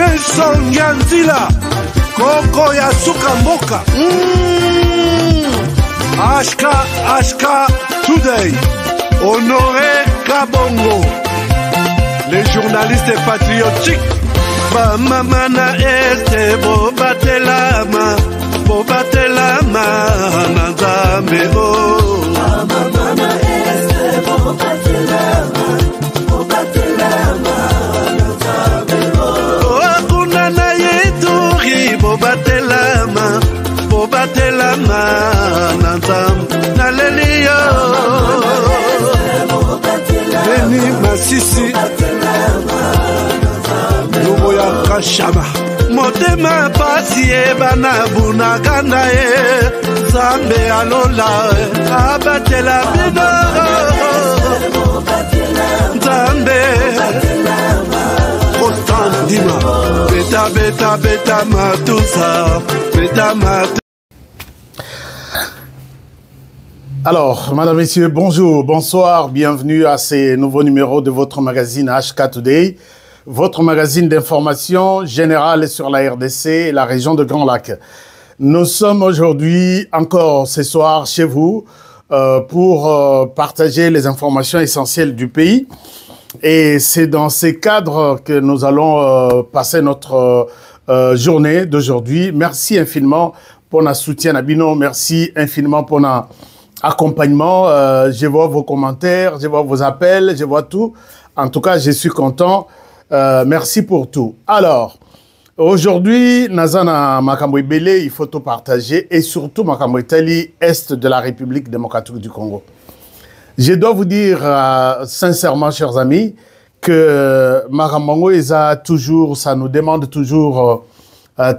Nelson Yanzila, Koko ya suka mboka. Ashka Today, Honoré Kabongo, les journalistes patriotiques. Bamamana este bobatelama nanzambe o. Bamamana este bobatelama nanzambe o. Akuna na yeduri bobatelama nanzambe nalelio. Beni Masisi Luboya Kashama Motema Pasie Bana Ganda Zambe Alola Abatela Bino Zambe Kotan Dima Beta Matusa Beta Matusa. Alors, madame, messieurs, bonjour, bonsoir, bienvenue à ce nouveau numéro de votre magazine HK Today, votre magazine d'information générale sur la RDC et la région de Grand Lac. Nous sommes aujourd'hui encore ce soir chez vous pour partager les informations essentielles du pays. Et c'est dans ces cadres que nous allons passer notre journée d'aujourd'hui. Merci infiniment pour notre soutien à Bino, merci infiniment pour notre accompagnement, je vois vos commentaires, je vois vos appels, je vois tout. En tout cas, je suis content. Merci pour tout. Alors, aujourd'hui, Nazana Makambo Ibele, il faut tout partager et surtout Makambo Itali, Est de la République démocratique du Congo. Je dois vous dire sincèrement, chers amis, que Makambo ça nous demande toujours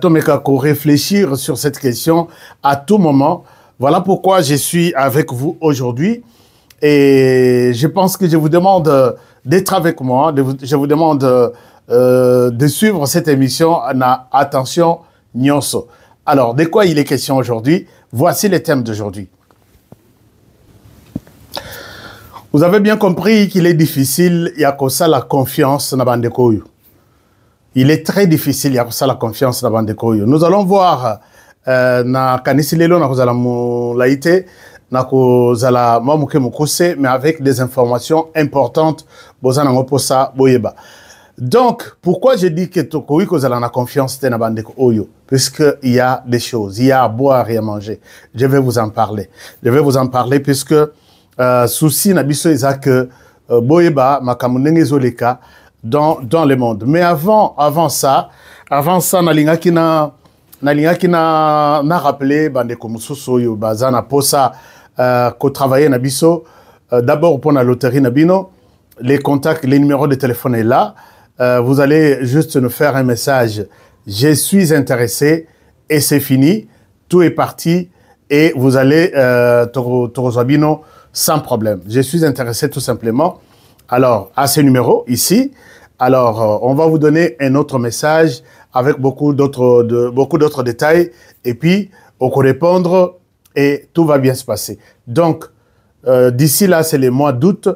Tomekako réfléchir sur cette question à tout moment. Voilà pourquoi je suis avec vous aujourd'hui et je pense que je vous demande d'être avec moi, je vous demande de suivre cette émission en attention Nyonso. Alors, de quoi il est question aujourd'hui? Voici les thèmes d'aujourd'hui. Vous avez bien compris qu'il est difficile, il y a que ça la confiance dans Bandekoyo. Il est très difficile, il y a que ça la confiance dans Bandekoyo. Nous allons voir na kanisi lelo na kozala mulaite na kozala mamuke mukose mais avec des informations importantes bozana ngoposa boyeba. Donc pourquoi je dis que tokowi kozala na confiance te na bandeko oyo, puisque il y a des choses, il y a à boire et à manger. Je vais vous en parler puisque souci na biso eza que boyeba makamunenge zoleka dans le monde. Mais avant ça Nalingaki na rappelé bandeko mususu yo bazana posa ko travailler na biso d'abord pour la loterie na bino, les contacts, les numéros de téléphone est là. Vous allez juste nous faire un message, je suis intéressé et c'est fini, tout est parti et vous allez Torozabino sans problème. Je suis intéressé tout simplement. Alors à ce numéro ici, alors on va vous donner un autre message avec beaucoup d'autres détails, et puis on va répondre et tout va bien se passer. Donc, d'ici là, c'est les mois d'août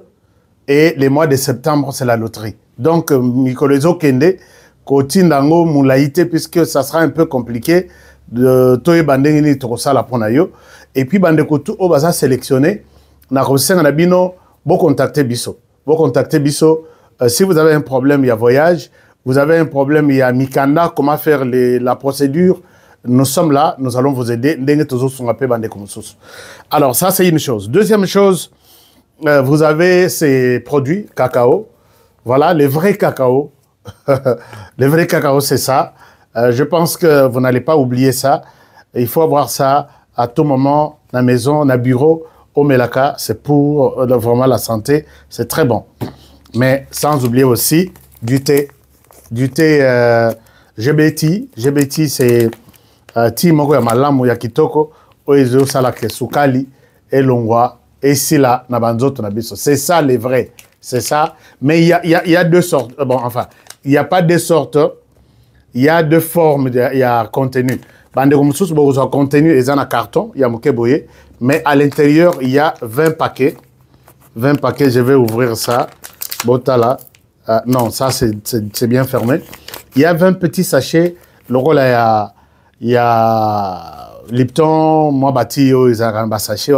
et les mois de septembre, c'est la loterie. Donc, Mikolezo Kende, Kotindango Moulaïte, puisque ça sera un peu compliqué de Toye Bandengini Torosala Ponayo, et puis Bandekotu Obaza sélectionné, Narosen Nabino, bon contacter Bisso. Si vous avez un problème, il y a voyage. Vous avez un problème, il y a Mikanda, comment faire la procédure. Nous sommes là, nous allons vous aider. Alors, ça, c'est une chose. Deuxième chose, vous avez ces produits cacao. Voilà, les vrais cacao. Les vrais cacao, c'est ça. Je pense que vous n'allez pas oublier ça. Il faut avoir ça à tout moment, dans la maison, dans le bureau, au Melaka. C'est pour vraiment la santé. C'est très bon. Mais sans oublier aussi du thé. Du thé GBT, c'est thé moko ya malamu ya kitoko oezo salake sukali et longwa et sila na banzoto na biso. C'est ça les vrais, c'est ça. Mais il y a deux sortes. Bon, enfin, il n'y a pas deux sortes. Il y a deux formes, il y a contenu. Bande comme sous beaucoup contenu et un carton, il y a moké boyé, mais à l'intérieur il y a 20 paquets. 20 paquets, je vais ouvrir ça. Botala. Non, ça c'est bien fermé. il y a 20 petits sachets. Le rôle, il y a Lipton, moi, bâti, ils ont sachet,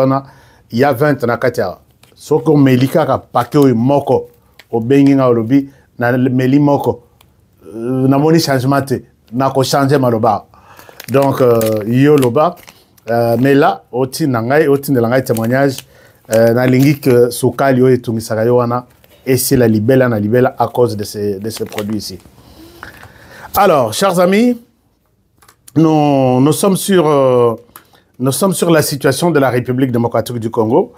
il y a 20 na katia. Ce qu'on met l'ika paquet moko, au benginga au lobby, na meli moko, na moni changement, na ko changer maloba. Donc, yo loba, mais là, au tin de langai témoignage, na lingi que soukali yo et tumisaka yo wana, et c'est la libella na libella à cause de ces produits ici. Alors, chers amis, nous sommes sur la situation de la République démocratique du Congo.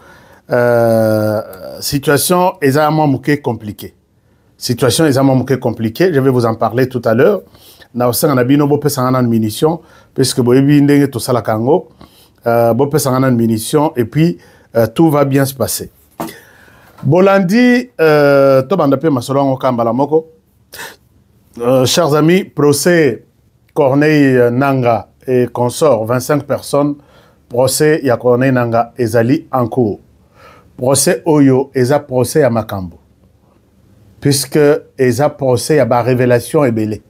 Situation extrêmement compliquée. Situation extrêmement compliquée. Je vais vous en parler tout à l'heure. Nous avons une munitions, puisque nous avons tout ça la Congo. Une munitions, et puis tout va bien se passer. Bolandi, chers amis, procès Corneille Nanga et consort, 25 personnes, procès ya Corneille Nanga ezali en cours. Procès Oyo, eza procès à Makambo. Puisque eza procès à ba révélation et belé.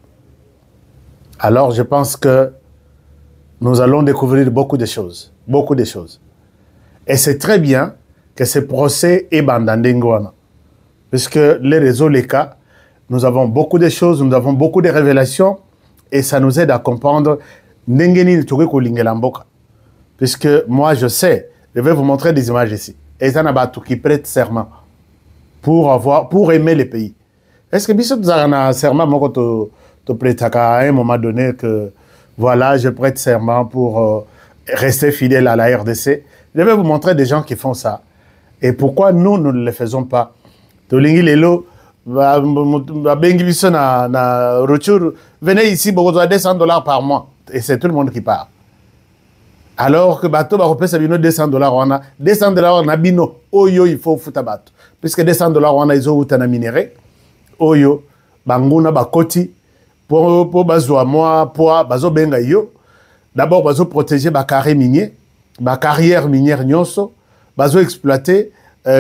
Alors je pense que nous allons découvrir beaucoup de choses. Beaucoup de choses. Et c'est très bien que ce procès est bandandengwana. Puisque les réseaux, les cas, nous avons beaucoup de choses, nous avons beaucoup de révélations. Et ça nous aide à comprendre puisque moi je sais, je vais vous montrer des images ici. Et ça n'a pas tout qui prête serment pour aimer le pays. Est-ce que vous avez un serment te prête à un moment donné que voilà, je prête serment pour rester fidèle à la RDC? Je vais vous montrer des gens qui font ça. Et pourquoi nous ne le faisons pas? Venez ici, vous avez 200 $ par mois. Et c'est tout le monde qui part. Alors que bateau va repasser 200 $, on a 200 $, on a bino. Oyo, il faut foutre bateau. Puisque 200 $, on a ils ont minéré. Oyo, banguna bakoti. Pour bazo à moi, pour bazo benga yo. D'abord, bazo protéger ba carré minier, ba carrière minière nyonso, bazo exploiter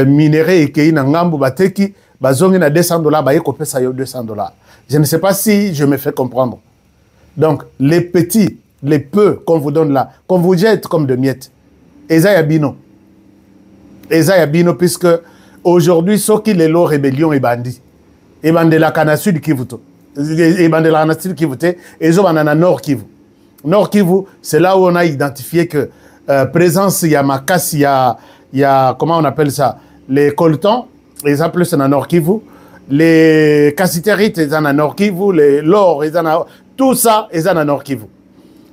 minéré et kei na ngambu bateki. Bazongi na 200 $, baye kopé ça yo 200 $. Je ne sais pas si je me fais comprendre. Donc, les petits, les peu qu'on vous donne là, qu'on vous jette comme de miettes, eza ya bino. Eza ya bino, puisque aujourd'hui, ceux qui les lots rébellion et bandits, et bandit la cana sud Kivu, et bandit la cana sud Kivu, et ils ont un nord Kivu. Nord Kivu, c'est là où on a identifié que présence, il y a Makas, il y a, comment on appelle ça, les coltons. Les appelés sont en Nord Kivu, les cassitérites sont en Nord Kivu, l'or, tout ça est en Nord Kivu.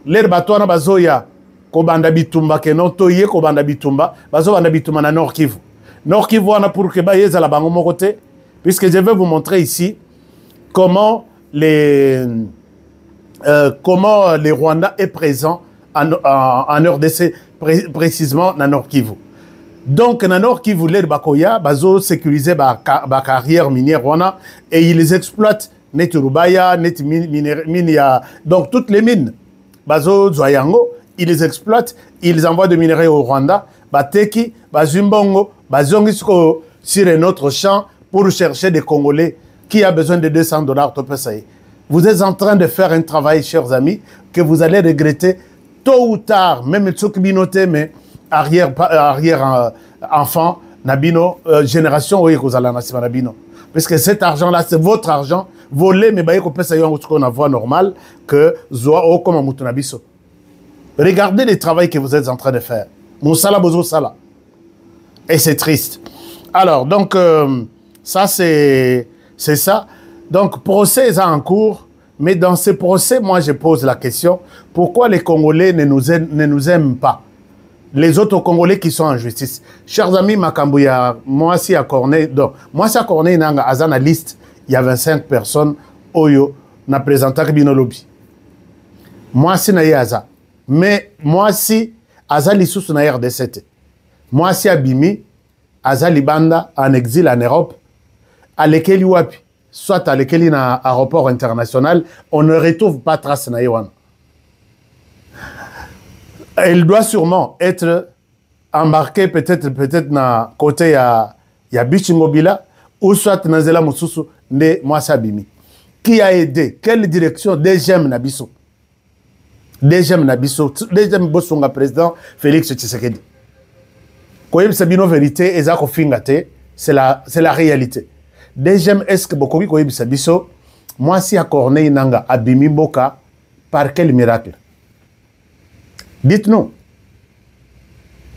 Les bateaux na bazoya, kobanda bitumba, kenon toye kobanda bitumba, bazo banda bitumba na Nord Kivu. Nord Kivu on a pour que baye à la bango côté, puisque je vais vous montrer ici comment les Rwandais est présent en RDC, précisément dans Nord Kivu. Donc, dans Nord Kivu, les Bakoya, bazo sécuriser ba carrière minière Rwanda et ils les exploitent. Net Rubaya, net Minia, donc toutes les mines. Bazo Zoyango, ils les exploitent, ils envoient des minerais au Rwanda. Bateki, Bazumbongo, Bazongisko sur un autre champ pour chercher des Congolais qui a besoin de 200 $. Vous êtes en train de faire un travail, chers amis, que vous allez regretter tôt ou tard, même Tsukbinote, mais arrière enfant, Nabino, génération, oui, Nabino. Parce que cet argent-là, c'est votre argent, volé, mais vous pouvez une voie normale que Zoao comme Moutunabiso. Regardez le travail que vous êtes en train de faire. Moussala Bozo Sala. Et c'est triste. Alors, donc, ça, c'est ça. Donc, procès est en cours. Mais dans ce procès, moi, je pose la question, pourquoi les Congolais ne nous aiment pas? Les autres Congolais qui sont en justice. Chers amis, Makambouya, moi, si à Corneille, donc, moi, si à Corneille, dans la liste, il y a 25 personnes, Oyo, n'a présenté Bino Lobby. Moi, si na Yaza. Mais moi, si, Aza Lissous na RD7. Moi, si Abimi, Aza Libanda, en exil en Europe, à lesquels Wapi, soit à lesquels na aéroport international, on ne retrouve pas trace na Yawan. Elle doit sûrement être embarquée peut-être na côté ya Bichingobila ou soit na Zela Moussousou de Mwasa Bimi. qui a aidé? Quelle direction? DGM Nabiso. DGM Nabiso. DGM Bosonga président Félix Tshisekedi. Koyeb Sabino vérité, Ezako Fingate, c'est la réalité. DGM est-ce que Bokobi Koyeb Sabiso, moi si à Corneille Nanga, Abimi Boka, par quel miracle? Dites-nous.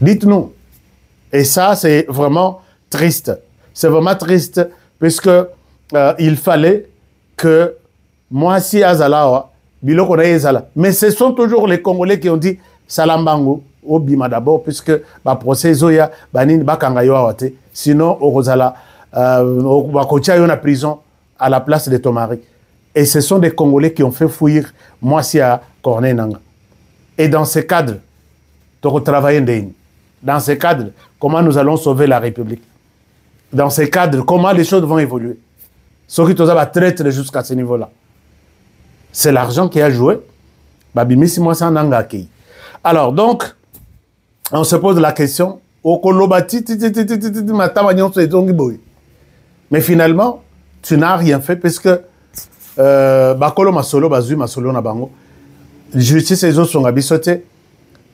Dites-nous. Et ça, c'est vraiment triste. C'est vraiment triste puisque il fallait que moi, si Azala, Biloko na Ezala. Mais ce sont toujours les Congolais qui ont dit Salambango, Obima d'abord, puisque le procès Zoya, Banin Bakangayo Awate, sinon au Rosala, Bakocha en prison à la place de ton mari. Et ce sont des Congolais qui ont fait fuir moi, si à Corneille Nanga. Et dans ce cadre, tu travailles dans ce cadre, comment nous allons sauver la République? Dans ce cadre, comment les choses vont évoluer? Ce qui va traiter jusqu'à ce niveau-là. C'est l'argent qui a joué. Alors, donc, on se pose la question. Mais finalement, tu n'as rien fait parce que Bakolo Masolo, Bazu Masolo Nabango, justice et autres sont abisotés.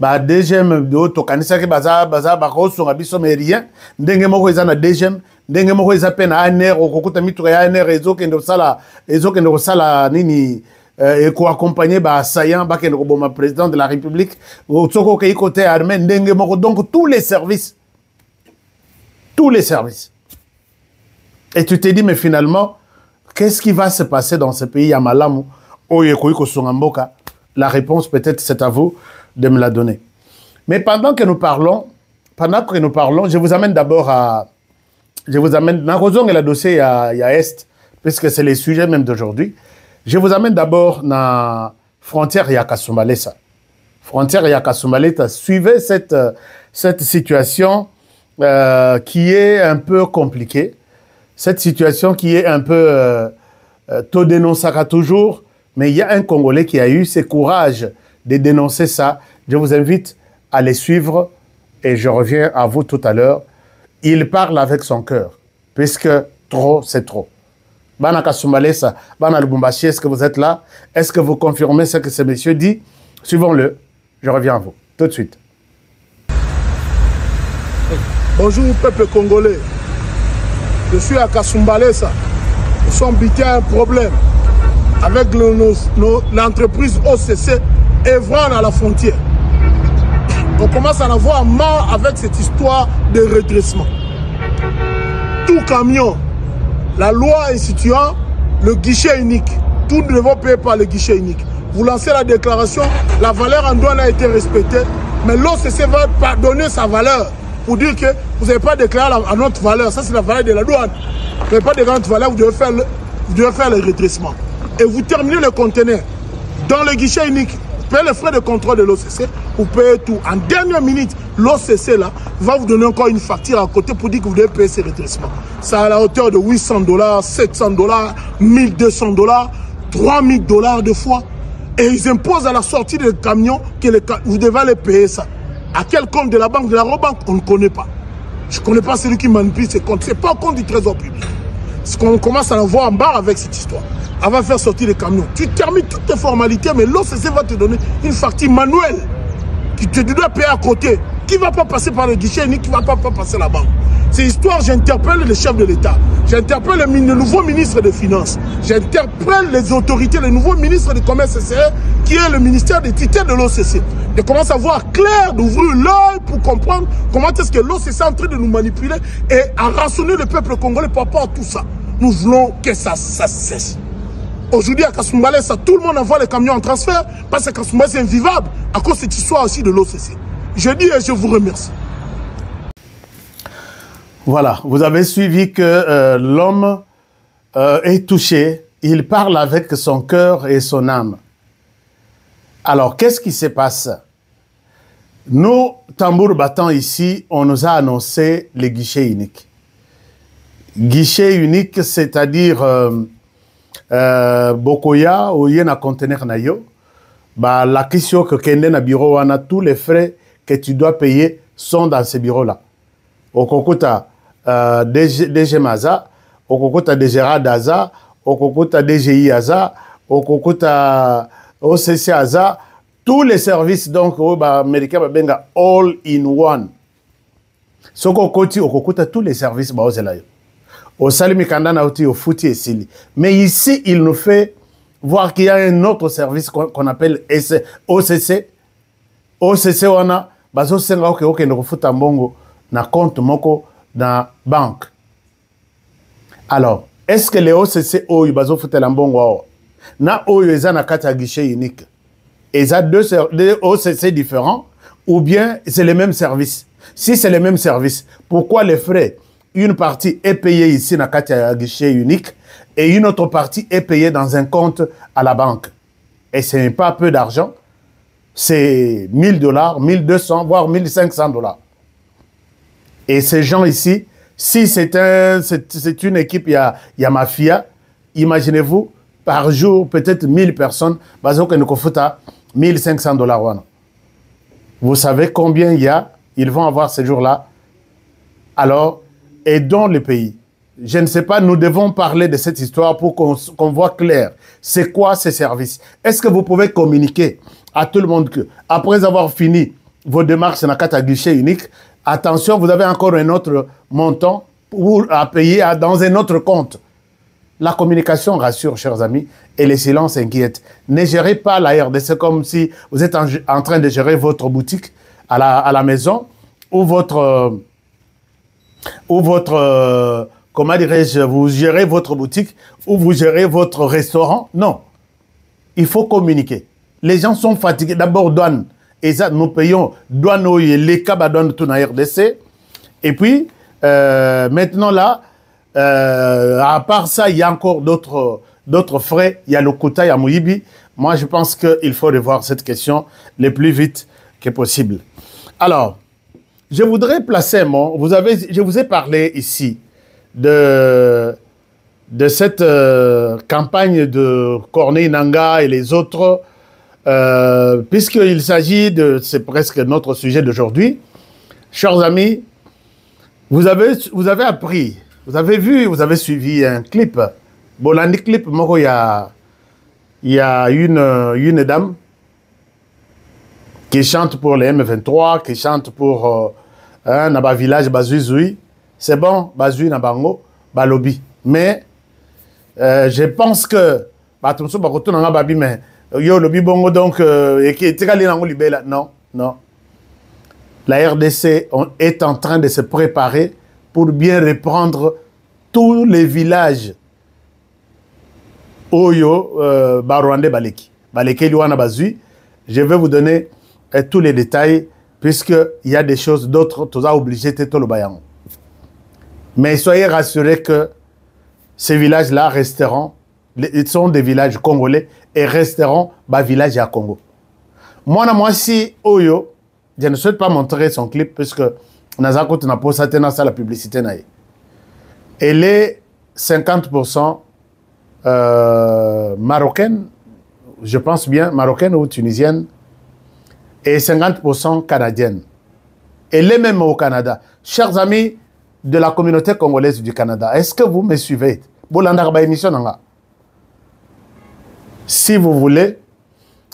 DGM de tokanisa ke baza bako songa biso mais rien ndenge moko ezana DGM ndenge moko ezape na ANR okokuta mitu ya ANR ezokende sala nini ko accompagner ba assaillant ba kende ko boma président de la République tsoko ke côté armée ndenge moko donc tous les services et tu te dis mais finalement qu'est-ce qui va se passer dans ce pays à Malamu oye ko songa mboka? La réponse peut-être c'est à vous de me la donner. Mais pendant que nous parlons, je vous amène d'abord à... Je vous amène... Dans le dossier, il y a Est, puisque c'est les sujets même d'aujourd'hui. Je vous amène d'abord dans la frontière Yakasumbalesa. Frontière Yakasumbalesa, suivez cette situation qui est un peu compliquée. Cette situation qui est un peu... tout dénoncera toujours, mais il y a un Congolais qui a eu ce courage de dénoncer ça. Je vous invite à les suivre et je reviens à vous tout à l'heure. Il parle avec son cœur, puisque trop, c'est trop. Bana Kasumbalesa, Bana Lubumbashi, est-ce que vous êtes là? Est-ce que vous confirmez ce que ce monsieur dit? Suivons-le. Je reviens à vous tout de suite. Bonjour, peuple congolais. Je suis à Kasumbalesa. Nous sommes bités à un problème avec l'entreprise OCC œuvrant à la frontière. On commence à en avoir marre avec cette histoire de redressement. Tout camion, la loi instituant le guichet unique, tout ne devons payer par le guichet unique. Vous lancez la déclaration, la valeur en douane a été respectée, mais l'OCC va pardonner sa valeur pour dire que vous n'avez pas déclaré à notre valeur. Ça, c'est la valeur de la douane. Vous n'avez pas déclaré notre valeur, vous devez faire le redressement. Et vous terminez le conteneur dans le guichet unique. Vous payez les frais de contrôle de l'OCC, vous payez tout. En dernière minute, l'OCC là va vous donner encore une facture à côté pour dire que vous devez payer ces redressements. C'est à la hauteur de $800, $700, $1200, $3000 de fois. Et ils imposent à la sortie des camions que vous devez aller payer ça. À quel compte de la banque, de la Robank, on ne connaît pas. Je ne connais pas celui qui manipule ces comptes. Ce n'est pas un compte du trésor public. Parce qu'on commence à en voir en barre avec cette histoire. Elle va faire sortir les camions. Tu termines toutes tes formalités, mais l'OCC va te donner une facture manuelle que tu dois payer à côté, qui ne va pas passer par le guichet, ni qui ne va pas passer la banque. C'est histoire, j'interpelle le chef de l'État, j'interpelle le nouveau ministre des Finances, j'interpelle les autorités, le nouveau ministre du Commerce CCE, qui est le ministère des tutelles de l'OCC. De commencer à voir clair, d'ouvrir l'œil pour comprendre comment est-ce que l'OCC est en train de nous manipuler et à rançonner le peuple congolais par rapport à tout ça. Nous voulons que ça cesse. Aujourd'hui, à Kasumbalesa, tout le monde envoie les camions en transfert parce que Kasumbalesa est invivable à cause de cette histoire aussi de l'OCC. Je dis et je vous remercie. Voilà, vous avez suivi que l'homme est touché. Il parle avec son cœur et son âme. Alors, qu'est-ce qui se passe? Nous, tambour battant ici, on nous a annoncé les guichets uniques. Guichet unique, c'est-à-dire Bokoya, ou yena conteneur na yo, bah, la question que kende na bureau, on a tous les frais que tu dois payer sont dans ce bureau-là. Au Kokuta DG Maza, au Kokuta DG Radaza, okokuta DGI aza, okokuta OCC aza, tous les services donc américains babenga all in one. Soko koti okokuta tous les services baozela yo. Au Salimi Kandana au Fouti et Sili. Mais ici, il nous fait voir qu'il y a un autre service qu'on appelle OCC. OCC, on a bazo senga ok no futa mbongo na compte moko na banque. Alors, est-ce que les OCC oyo bazo futa la mbongo na oyo eza na kati ya guichet unique? Et ça deux OCC différents ou bien c'est les mêmes services? Si c'est les mêmes services, pourquoi les frais? Une partie est payée ici dans le guichet unique et une autre partie est payée dans un compte à la banque. Et ce n'est pas peu d'argent, c'est $1000, 1200, voire $1500. Et ces gens ici, si c'est une équipe, il y a mafia, imaginez-vous, par jour, peut-être 1000 personnes, $1500. Vous savez combien il y a, ils vont avoir ces jours-là. Alors, et dans le pays. Je ne sais pas, nous devons parler de cette histoire pour qu'on voit clair. C'est quoi ces services? Est-ce que vous pouvez communiquer à tout le monde que, après avoir fini vos démarches dans le guichet unique, attention, vous avez encore un autre montant à payer dans un autre compte. La communication rassure, chers amis, et le silence inquiète. Ne gérez pas la RDC comme si vous êtes en train de gérer votre boutique à la maison ou votre comment dirais-je, vous gérez votre boutique ou vous gérez votre restaurant. Non. Il faut communiquer. Les gens sont fatigués. D'abord, douane. Et ça, nous payons douane, les cabas douane tout dans la RDC. Et puis, maintenant là, à part ça, il y a encore d'autres frais. Il y a le quota, il y a Mouibi. Moi, je pense qu'il faut revoir cette question le plus vite que possible. Alors, je voudrais placer un mot. Je vous ai parlé ici de cette campagne de Corneille Nangaa et les autres, puisqu'il s'agit de, c'est presque notre sujet d'aujourd'hui. Chers amis, vous avez appris, vous avez vu, vous avez suivi un clip. Bon, dans le clip, il y a une dame qui chante pour les M23, qui chante pour Naba village Bazuizui. C'est bon, Bazui Nabango, Balobi. Mais je pense que non, non. La RDC est en train de se préparer pour bien reprendre tous les villages Oyo, Barwande, Baleki. Baleki, Luana, Bazui. Je vais vous donner tous les détails, puisqu'il y a des choses d'autres, tu as obligé de te le bayan. Mais soyez rassurés que ces villages-là resteront, ils sont des villages congolais et resteront des villages à Congo. Moi, si Oyo, je ne souhaite pas montrer son clip, puisque Nazako n'a pas posé la publicité. Elle est 50% marocaine, je pense bien, marocaine ou tunisienne, et 50% canadienne. Elle est même au Canada. Chers amis de la communauté congolaise du Canada, est-ce que vous me suivez? Si vous voulez,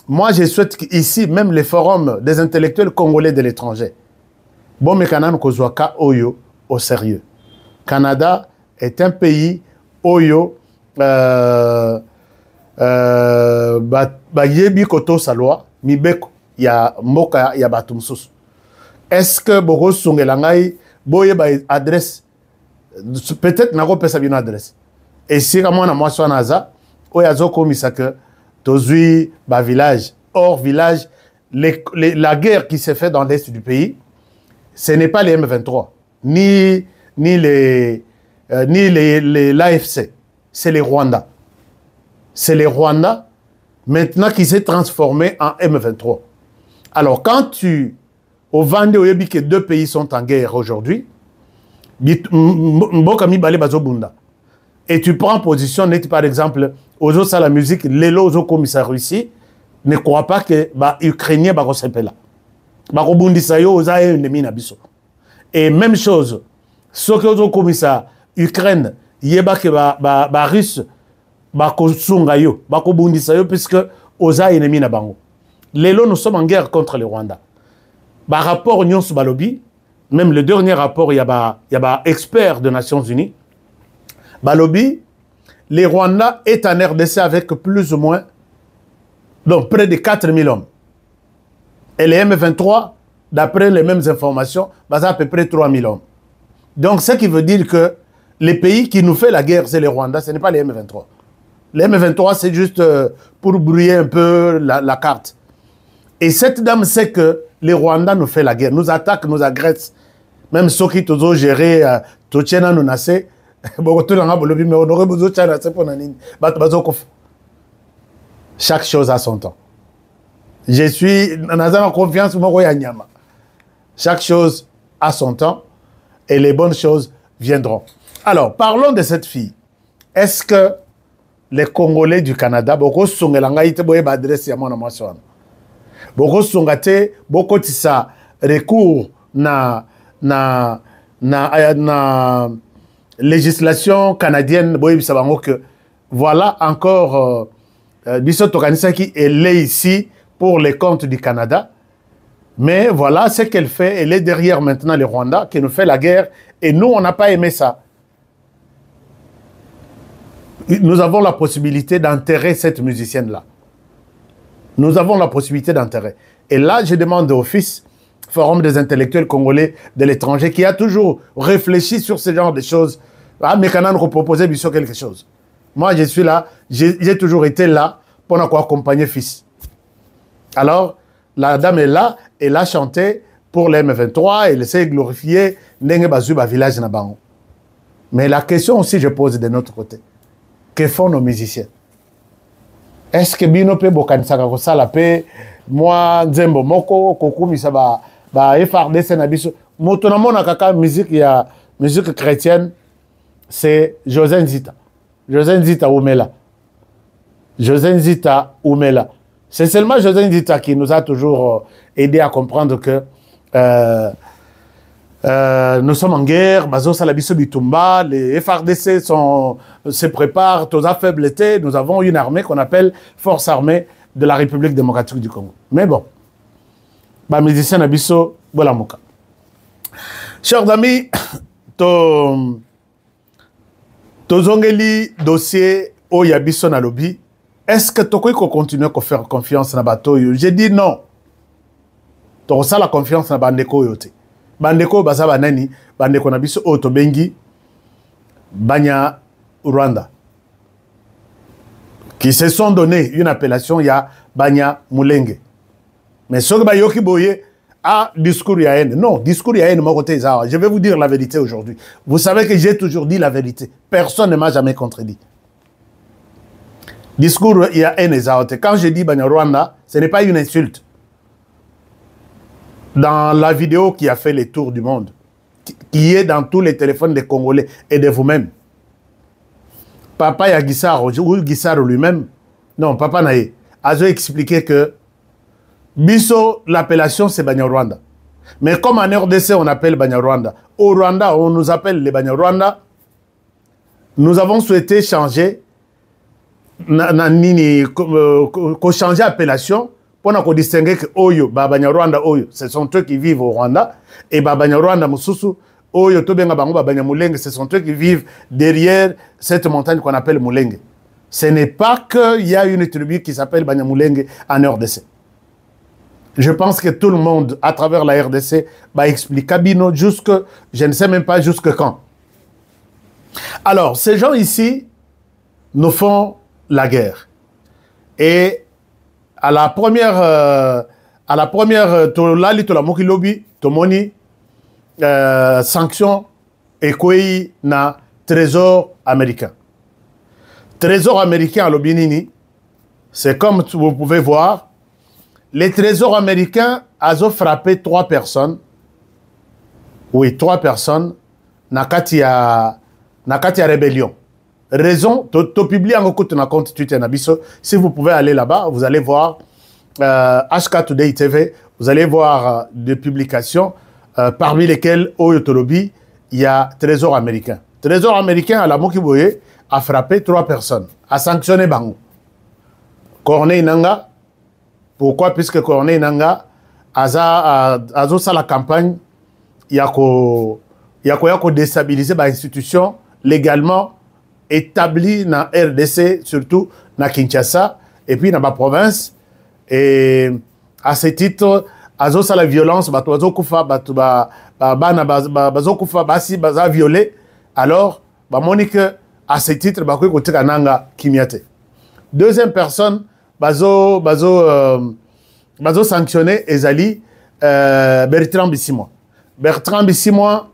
moi je souhaite qu'ici, même les forums des intellectuels congolais de l'étranger, bon, mais Canada Kozwaka Oyo au sérieux. Canada est un pays Oyo yebi koto salwa mibeko ya mboka ya batumsus. Est-ce que Bogo Sungelangai boye ba adresse peut-être nako pesa bino adresse et si comme moi so naza oyazo komisa que tozui ba village hors village la guerre qui s'est faite dans l'est du pays, ce n'est pas les M23 ni l'AFC, c'est les Rwandais. C'est les Rwandais maintenant qui s'est transformé en M23. Alors quand tu au Vendée, au Yebi que deux pays sont en guerre aujourd'hui, et tu prends position, par exemple, aux autres à la musique, les autres commissaires russes ne croient pas que les Ukrainiens vont se faire là. Et même chose, ceux qui ont commissaire Ukraine, yeba que les Russes bako sunga yo, bako bundisa yo, puisque oza ennemi na bango. Lelo, nous sommes en guerre contre le Rwanda. Par rapport nyons balobi, même le dernier rapport, il y a expert des Nations Unies, balobi, le Rwanda est en RDC avec plus ou moins, donc près de 4000 hommes. Et les M23, d'après les mêmes informations, c'est à peu près 3000 hommes. Donc, ce qui veut dire que les pays qui nous font la guerre, c'est le Rwanda, ce n'est pas les M23. Les M23, c'est juste pour brouiller un peu la carte. Et cette dame sait que les Rwandais nous font la guerre, nous attaquent, nous agressent. Même ceux qui ont géré, nous nassé, chaque chose a son temps. Je suis en confiance, chaque chose a son temps et les bonnes choses viendront. Alors, parlons de cette fille. Est-ce que les Congolais du Canada, beaucoup sont beaucoup tisa recours na législation canadienne que voilà encore Bissot qui est là ici pour les comptes du Canada, mais voilà ce qu'elle fait. Elle est derrière maintenant le Rwanda qui nous fait la guerre et nous on n'a pas aimé ça. Nous avons la possibilité d'enterrer cette musicienne là. Nous avons la possibilité d'enterrer. Et là, je demande au FIS, Forum des intellectuels congolais de l'étranger, qui a toujours réfléchi sur ce genre de choses. Ah, mais quand on proposait quelque chose. Moi, je suis là, j'ai toujours été là pour accompagner FIS. Alors, la dame est là, elle a chanté pour les M23, elle essaie de glorifier Ndenge Bazuba village Nabango. Mais la question aussi, je pose de notre côté. Que font nos musiciens? Est-ce que bino pe bokanisaka kosala pe moi nzembo moko kokumisa ba FRDC na biso moto na mona kaka musique chrétienne c'est José Nzita. José Nzita Oumela. José Nzita Oumela. C'est seulement José Nzita qui nous a toujours aidé à comprendre que nous sommes en guerre, Bazo Salabiso Bitumba, les FRDC se préparent aux affaiblités. Nous avons une armée qu'on appelle Force armée de la République démocratique du Congo. Mais bon, les musiciens Nabiso, voilà mon cas. Chers amis, Tozongeli dossier Oyabiso Nalobi, est-ce que tu peux continuer à faire confiance dans bateau? J'ai dit non. Tu as la confiance dans Bandeko Yote. Bandeko basaba nani bandeko na biso otobengi Banya Rwanda qui se sont donné une appellation ya Banya Mulenge. Mais ce que yoki boye a discours ya haine. Non, discours ya haine mon côté ça. Je vais vous dire la vérité aujourd'hui. Vous savez que j'ai toujours dit la vérité. Personne ne m'a jamais contredit. Discours ya haine ça. Quand je dis Banya Rwanda, ce n'est pas une insulte. Dans la vidéo qui a fait les tours du monde, qui est dans tous les téléphones des Congolais et de vous-même. Papa Yagisaro, ou Gisaro lui-même, non, Papa Naye, a expliqué que Bisso, l'appellation c'est Banyarwanda. Mais comme en RDC on appelle Banyarwanda, au Rwanda on nous appelle les Banyarwanda, nous avons souhaité changer, changer l'appellation. Pour distinguer que Oyo, Banyarwanda Oyo, ce sont eux qui vivent au Rwanda, et Banyarwanda Mususu, Oyo, Tobenga Bango, Banyamulenge, ce sont eux qui vivent derrière cette montagne qu'on appelle Mulenge. Ce n'est pas qu'il y a une tribu qui s'appelle Banyamulenge en RDC. Je pense que tout le monde, à travers la RDC, va expliquer Kabino jusque, je ne sais même pas jusque quand. Alors, ces gens ici nous font la guerre. Et à la première sanction et quoi na trésor américain. Trésor américain à l'Obinini, c'est comme vous pouvez voir, les trésors américains ont frappé 3 personnes. Oui, 3 personnes. Nakatia rébellion. Raison, tu publies un coup de compte Twitter Nabiso. Si vous pouvez aller là-bas, vous allez voir HK Today TV, vous allez voir des publications parmi lesquelles au il y a Trésor américain. Trésor américain à la Mokiboye a frappé 3 personnes a sanctionné Bango. Corneille Nanga, pourquoi? Puisque Corneille Nanga a la campagne, il y a déstabiliser l'institution légalement établie dans RDC, surtout dans Kinshasa, et puis dans la province. Et à ce titre, azo la violence, bazo kufa, baza violé. Alors, Monique, à ce titre, bakoy kote kananga kimiate. Deuxième personne, bazo sanctionné ezali Bertrand Bisimwa. Bertrand Bisimwa,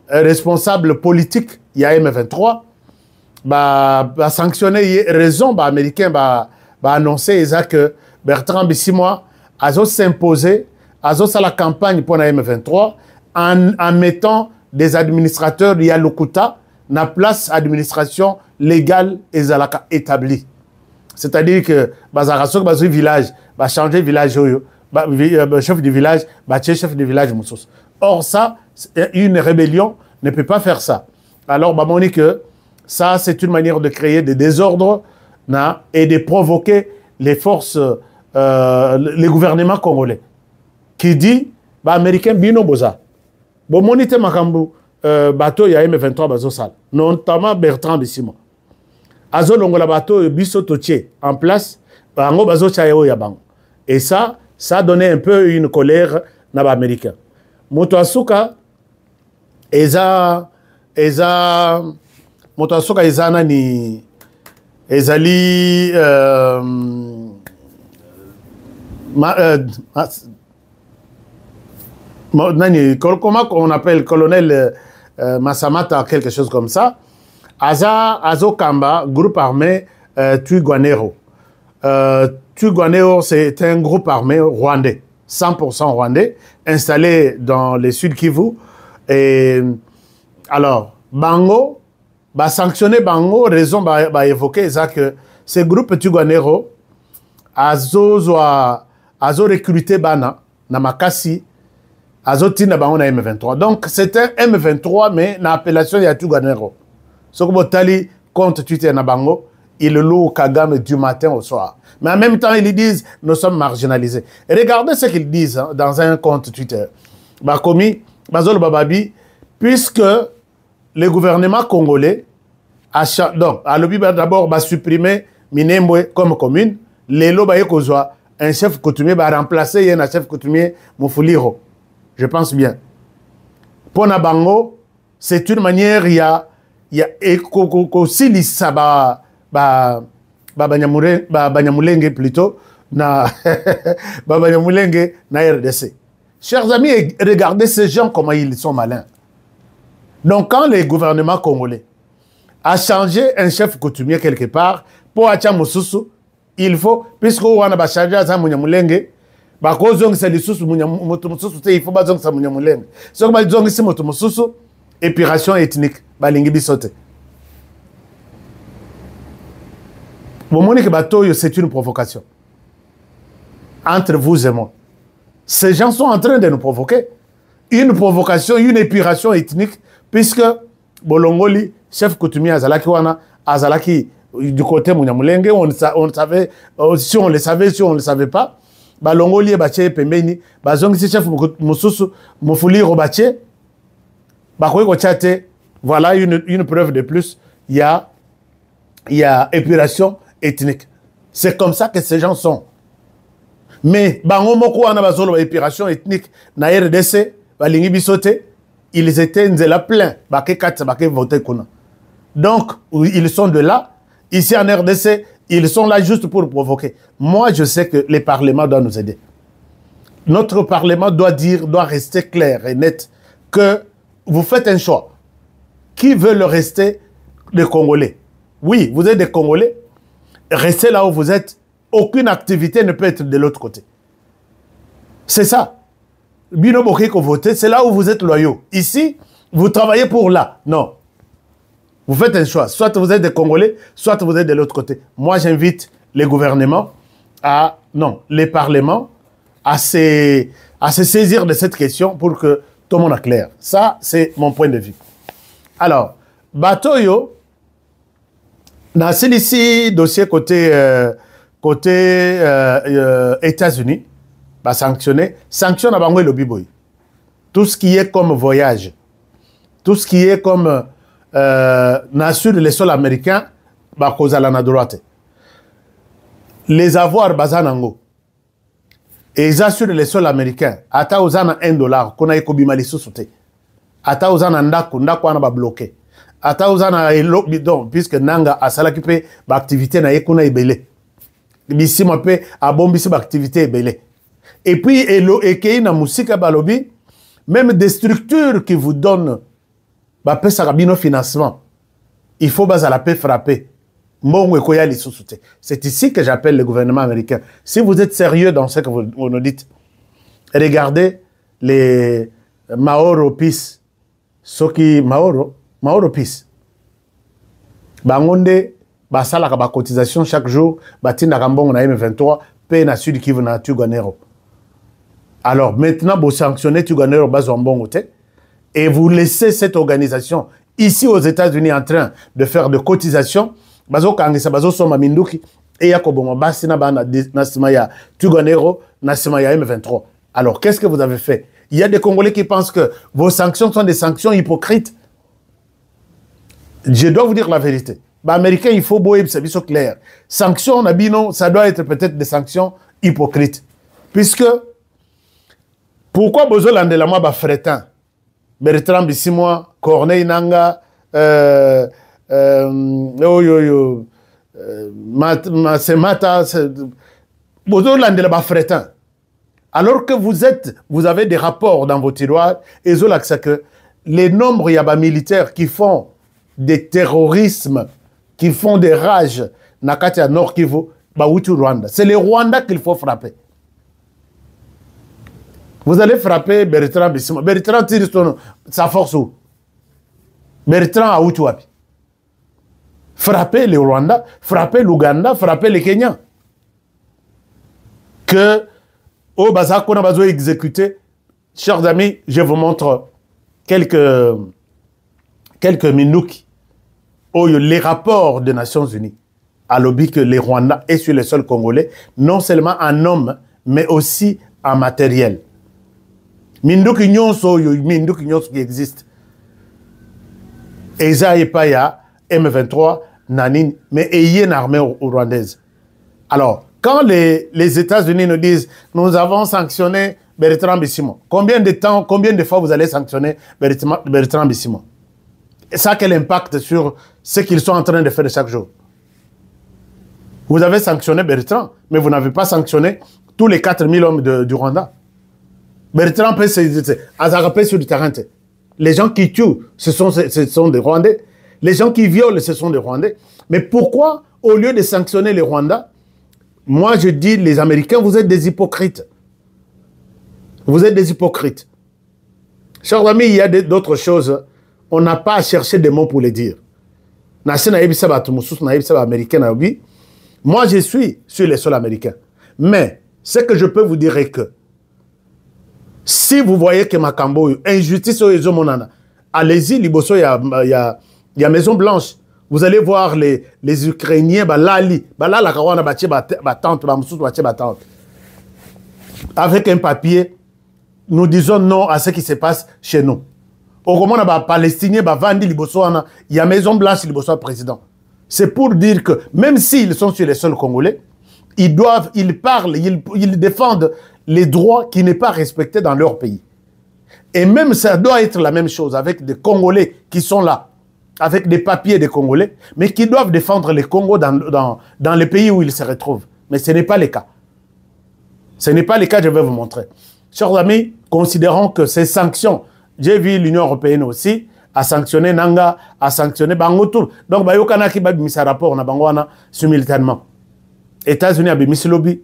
responsable politique, il y a M23, sanctionné, raison, américain, annoncé que Bertrand Bisimwa a s'imposé, a la campagne pour la M23 en mettant des administrateurs de Yalukuta dans la place administration légale et établie. C'est-à-dire que le village va changer village, chef du village, chef du village. Or, ça, une rébellion ne peut pas faire ça. Alors, on dit que ça, c'est une manière de créer des désordres et de provoquer les forces, les gouvernements congolais. Qui dit, américain, bino boza. Bon, monite makambu, bateau, il y a M23 bazosal. Notamment Bertrand Bisimwa. Azo longola bateau, biso totier, en place, bango bazo chayo yabango. Et ça a donné un peu une colère dans les Américains. Motoasuka, Motoasuka, nani, ezali, comment on appelle, colonel Massamata, quelque chose comme ça. Azo Kamba, groupe armé Twirwaneho. Twirwaneho, c'est un groupe armé rwandais, 100% rwandais, installé dans le sud Kivu. Et alors, Bango, sanctionner Bango, raison évoquer ça que ce groupe Twirwaneho azo recruté Bana, Namakasi, azo tina Bango na M23. Donc, c'était M23, mais na appellation ya Twirwaneho. Ce que Botali compte Twitter na Bango, il loue Kagame du matin au soir. Mais en même temps, ils disent, nous sommes marginalisés. Et regardez ce qu'ils disent dans un compte Twitter. Bakomi, Bazol Bababi, puisque le gouvernement congolais donc, à l'objet d'abord supprimer Minembwe comme commune, Lelo Bayekozwa, un chef coutumier va remplacer un chef coutumier Mufuliro. Je pense bien. Pour Nabango, c'est une manière, il y a Silisa Banyamulenge plutôt, Banyamulenge na RDC. Chers amis, regardez ces gens comment ils sont malins. Donc quand le gouvernement congolais a changé un chef coutumier quelque part, pour Acha Mosusu, il faut, puisque on a changé à Munyamulenge, il faut que Munyamulenge. Ce que je épuration ethnique, c'est une provocation. Entre vous et moi. Ces gens sont en train de nous provoquer. Une provocation, une épuration ethnique, puisque Bolongoli, chef coutumier Azalaki, du côté Munyamulenge, on savait, si on le savait, si on ne le savait pas, Bolongoli et Baché Pembeni, Bazongi chef Moussusu, Mufuli Robaché, voilà une preuve de plus, il y a épuration ethnique. C'est comme ça que ces gens sont. Mais, épuration ethnique, na RDC, ils étaient pleins. Donc, ils sont de là. Ici en RDC, ils sont là juste pour provoquer. Moi, je sais que le Parlement doit nous aider. Notre Parlement doit rester clair et net que vous faites un choix. Qui veut le rester des Congolais? Oui, vous êtes des Congolais. Restez là où vous êtes. Aucune activité ne peut être de l'autre côté. C'est ça. Bino Bokeko voter, c'est là où vous êtes loyaux. Ici, vous travaillez pour là. Non. Vous faites un choix. Soit vous êtes des Congolais, soit vous êtes de l'autre côté. Moi, j'invite les gouvernements les parlements à se saisir de cette question pour que tout le monde soit clair. Ça, c'est mon point de vue. Alors, Batoyo, Dans celui-ci, dossier côté États-Unis, bah sanctionner, sanction à Bango et lobby boy. Tout ce qui est comme voyage, tout ce qui est comme nation de sol américain, bah cause à la droite. Les avoirs bazanango. Et ils assurent les sols américains. Ata osana $1, qu'on a ekobimali sous-sauté. Ata osana ndako wana ba bloqué. Ata osana elo bidon, puisque nanga a salakipe ba activité na yekuna ebele. Bisi mape a bombisi ba activité ebele. Et puis elo ekei na musika balobi, même des structures qui vous donnent ba pesa kabino financement. Il faut bas à la paix frapper. C'est ici que j'appelle le gouvernement américain. Si vous êtes sérieux dans ce que vous nous dites, regardez les Maoro Peace. Ceux qui Maoro Peace. Bangonde, basala ka cotisation chaque jour, batinda kambongo na M23, paye na sud Kivu na Tuganero. Alors maintenant, vous sanctionnez Tuganero bazombongo te, et vous laissez cette organisation ici aux États-Unis en train de faire de cotisations. Bazo kangisa bazo soma minduki et yakoboma basi na bana nasima ya Tuganero nasima ya M23. Alors qu'est-ce que vous avez fait? Il y a des Congolais qui pensent que vos sanctions sont des sanctions hypocrites. Je dois vous dire la vérité. Bah américain il faut boire c'est bien clair. Sanctions nabino ça doit être peut-être des sanctions hypocrites. Puisque pourquoi bozo landela moi ba fretin Bertrand Bisimwa, Corneille Nanga alors que vous avez des rapports dans vos tiroirs et que les nombres yaba militaires qui font des terrorismes, qui font des rages Nakatia Nord Kivu, Rwanda. C'est le Rwanda qu'il faut frapper. Vous allez frapper Bertrand Bisimwa. Bertrand tire sa force où? Bertrand a Outuapi. Frapper le Rwanda, frapper l'Ouganda, frapper les Kenyans. Que au Bazar qu'on a besoin d'exécuter, chers amis, je vous montre quelques minutes où les rapports des Nations Unies à l'objet que les Rwandais est sur le sol congolais, non seulement en hommes, mais aussi en matériel. Minduki nyonso qui existe. Eza Epaya, M23, Nanine, mais ayez une armée rwandaise. Alors, quand les États-Unis nous disent nous avons sanctionné Bertrand Bisimwa, combien de fois vous allez sanctionner Bertrand Bisimwa? Et ça a quel impact sur ce qu'ils sont en train de faire chaque jour? Vous avez sanctionné Bertrand, mais vous n'avez pas sanctionné tous les 4000 hommes du Rwanda. Bertrand peut sur le terrain. Les gens qui tuent, ce sont des Rwandais. Les gens qui violent, ce sont des Rwandais. Mais pourquoi, au lieu de sanctionner les Rwandais, moi je dis, les Américains, vous êtes des hypocrites. Vous êtes des hypocrites. Chers amis, il y a d'autres choses. On n'a pas à chercher des mots pour les dire. Moi, je suis sur les sols américains. Mais, ce que je peux vous dire est que si vous voyez que Makambo, injustice au Ezomonana, allez-y, Liboso, il y a Maison Blanche. Vous allez voir les Ukrainiens, avec un papier, nous disons non à ce qui se passe chez nous. Au moment où les Palestiniens, il y a Maison Blanche, Liboso président. C'est pour dire que même s'ils sont sur les sols congolais, ils parlent, ils défendent les droits qui n'est pas respectés dans leur pays. Et même ça doit être la même chose avec des Congolais qui sont là, avec des papiers des Congolais, mais qui doivent défendre les Congos dans les pays où ils se retrouvent. Mais ce n'est pas le cas. Ce n'est pas le cas, je vais vous montrer. Chers amis, considérons que ces sanctions, j'ai vu l'Union européenne aussi, a sanctionné Nanga, a sanctionné Bangotour. Donc, Bayokana qui a mis un rapport, on a Bangoana simultanément. États-Unis a mis ce lobby.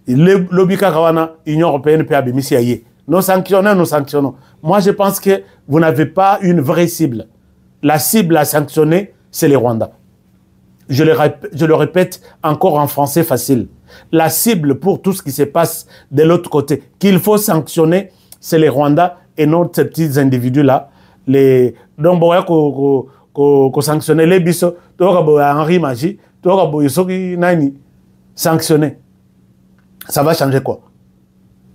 Le lobby Kakawana, Union européenne peut abîmer aillé. Nous sanctionnons. Moi, je pense que vous n'avez pas une vraie cible. La cible à sanctionner, c'est les Rwandais. Je le répète encore en français facile. La cible pour tout ce qui se passe de l'autre côté, qu'il faut sanctionner, c'est les Rwandais et non ces petits individus-là. Donc, ko sanctionner les biso to ka bo Henri Magie to ka bo soki nani sanctionner. Ça va changer quoi?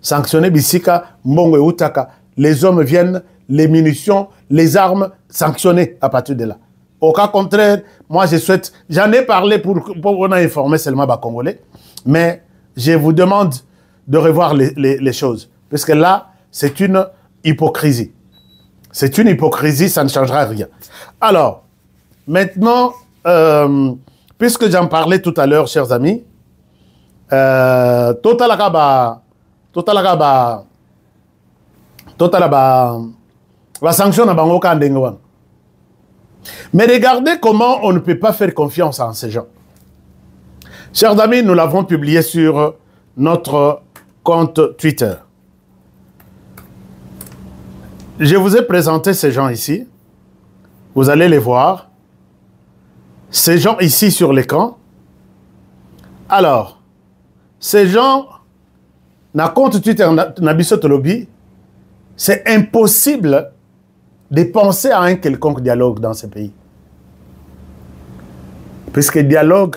Sanctionner bisika mbongo utaka, les hommes viennent, les munitions, les armes, sanctionner à partir de là. Au cas contraire, moi je souhaite, j'en ai parlé pour on a informé seulement les Congolais, mais je vous demande de revoir les choses, parce que là, c'est une hypocrisie. C'est une hypocrisie, ça ne changera rien. Alors, maintenant, puisque j'en parlais tout à l'heure, chers amis, sanction na bango ka ndenge wana. Mais regardez comment on ne peut pas faire confiance en ces gens. Chers amis, nous l'avons publié sur notre compte Twitter. Je vous ai présenté ces gens ici. Vous allez les voir. Ces gens ici sur l'écran. Alors, ces gens, na compte Twitter Nabiso Lobby, c'est impossible de penser à un quelconque dialogue dans ce pays. Puisque le dialogue,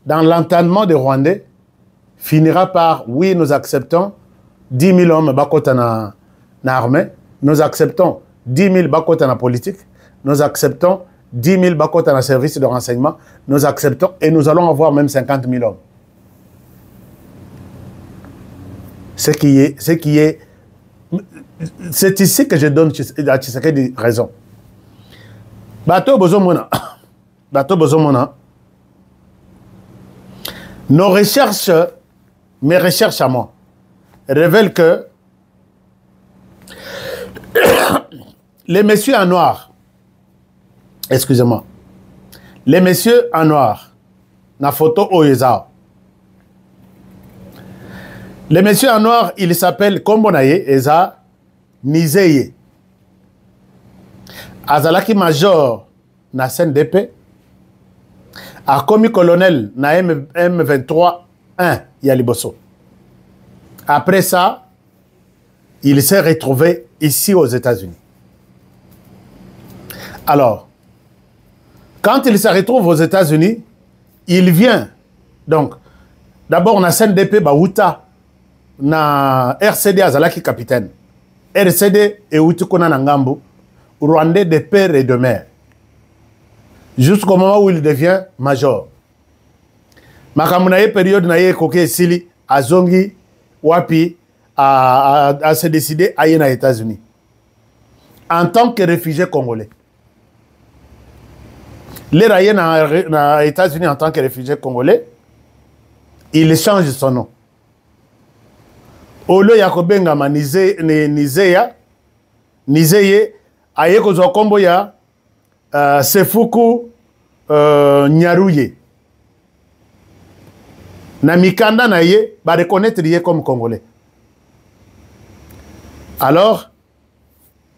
dans l'entendement des Rwandais, finira par, oui, nous acceptons 10 000 hommes bakota na armée, nous acceptons 10 000 bakota na politique, nous acceptons 10 000 bakota na service de renseignement, nous acceptons, et nous allons avoir même 50 000 hommes. C'est ici que je donne à Tshisekedi raison. Bato Bozomona. Bato Bozomona. Nos recherches, mes recherches à moi, révèlent que les messieurs en noir, excusez-moi, les messieurs en noir, na photo Oyezao. Les messieurs en noir, ils s'appellent Kombonaye Eza Nizeye. Azalaki major na CNDP. A commis colonel na M23-1 Yaliboso. Après ça, il s'est retrouvé ici aux États-Unis. Alors, quand il se retrouve aux États-Unis, il vient. Donc, d'abord, on a CNDP Baouta. Na RCD Azalaki capitaine. RCD et Outukona Nangambo, Rwandais de père et de mère. Jusqu'au moment où il devient major. Makamunaye période naye koke sili azongi wapi a se décider à aller aux États-Unis. En tant que réfugié congolais. Les raillés aux États-Unis en tant que réfugié congolais, il change son nom. Olo yakobenga ma Nizeye aye kozwa kombo ya Sefuku Nyaruye. Na mikanda na ye ba reconnaître ye comme congolais. Alors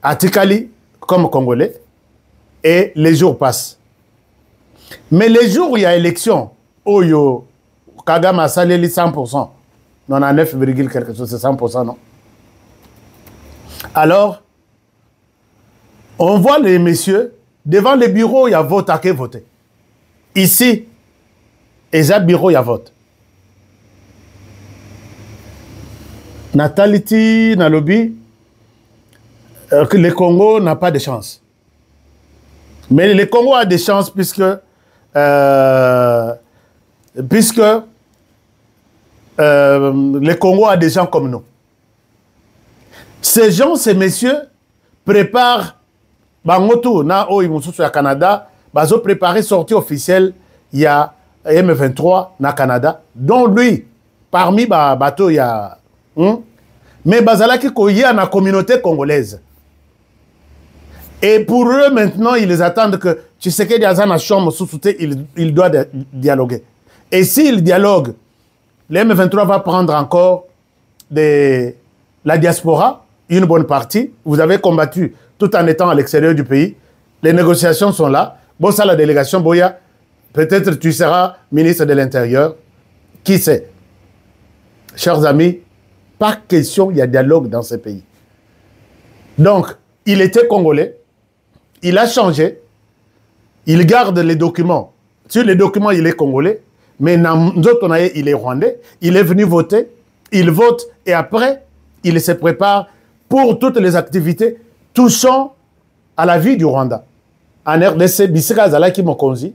atikali comme congolais et les jours passent. Mais les jours où il y a élection, Oyo Kagame a salé 100%. 99, quelque chose, c'est 100%, non? Alors, on voit les messieurs, devant les bureaux, il y a vote à qui voter. Ici, il y a bureau, il y a vote. Natality, Nalobi, le Congo n'a pas de chance. Mais le Congo a des chances puisque le Congo a des gens comme nous. Ces gens, ces messieurs, préparent Bangoto, na Oimususu à Canada, bazo préparer sortie officielle, il y a M23 na Canada, dont lui, parmi bateau, il y a... mais Bazalaki Koya na communauté congolaise. Et pour eux, maintenant, ils attendent que Tshisekedi Azana Chom Sousouté, il doit dialoguer. Et s'il dialogue, le M23 va prendre encore la diaspora, une bonne partie. Vous avez combattu tout en étant à l'extérieur du pays. Les négociations sont là. Bon, ça, la délégation, Boya, peut-être tu seras ministre de l'Intérieur. Qui sait? Chers amis, pas question, il y a dialogue dans ce pays. Donc, il était congolais. Il a changé. il garde les documents. Sur les documents, il est congolais, mais il est rwandais. Il est venu voter, il vote, et après, il se prépare pour toutes les activités touchant à la vie du Rwanda. En RDC, Bisika Zalaki Mokonzi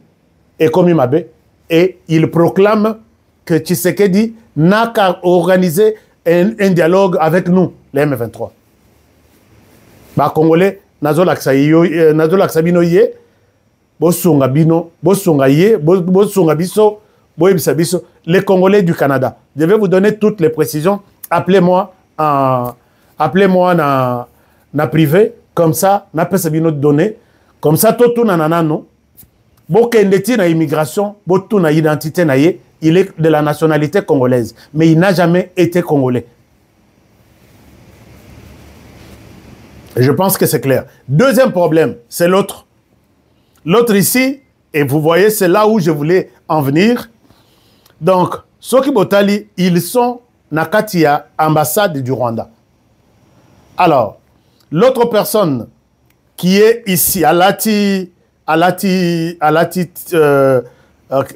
est comme Imabe, et il proclame que Tshisekedi n'a qu'à organiser un dialogue avec nous, les M23. Bah, Congolais, Nazolaksa bino ye, bosunga bino, bosunga ye, bosunga biso, boyebisa biso, les Congolais du Canada. Je vais vous donner toutes les précisions. Appelez-moi na privé, comme ça, na pesa bino données, comme ça, tout nanano, bokendeti na immigration, botu na identité na ye, il est de la nationalité congolaise, mais il n'a jamais été congolais. Je pense que c'est clair. Deuxième problème, c'est l'autre. L'autre ici, et vous voyez, c'est là où je voulais en venir. Donc, Soki Botali, ils sont Nakatia, ambassade du Rwanda. Alors, l'autre personne qui est ici,